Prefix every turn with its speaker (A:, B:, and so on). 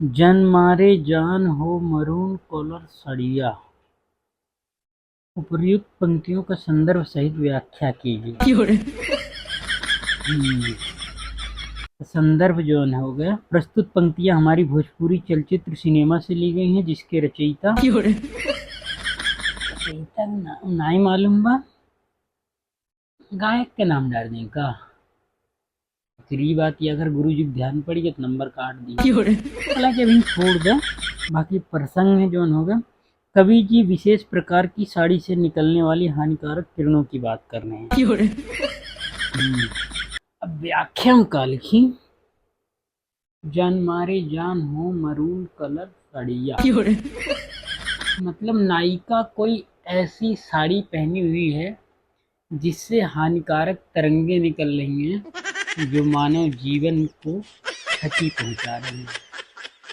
A: जन मारे जान हो मरून कॉलर सड़िया। उपर्युक्त पंक्तियों का संदर्भ सहित व्याख्या कीजिए। संदर्भ जो है हो गया, प्रस्तुत पंक्तियां हमारी भोजपुरी चलचित्र सिनेमा से ली गई हैं, जिसके रचयिता नहीं मालूम बा, गायक के नाम डाल दें का। तीसरी बात ये, अगर गुरु जी ध्यान पड़ी गया तो नंबर काट दी, हालांकि अभी छोड़ दे। बाकी प्रसंग है जो होगा, कवि जी विशेष प्रकार की साड़ी से निकलने वाली हानिकारक किरणों की बात कर रहे हैं। अब व्याख्या का लिखी, जन मारे जान हो मरून कलर साड़िया, मतलब नायिका कोई ऐसी साड़ी पहनी हुई है जिससे हानिकारक तरंगे निकल रही हैं जो मानव जीवन को क्षति पहुंचा रही हैं।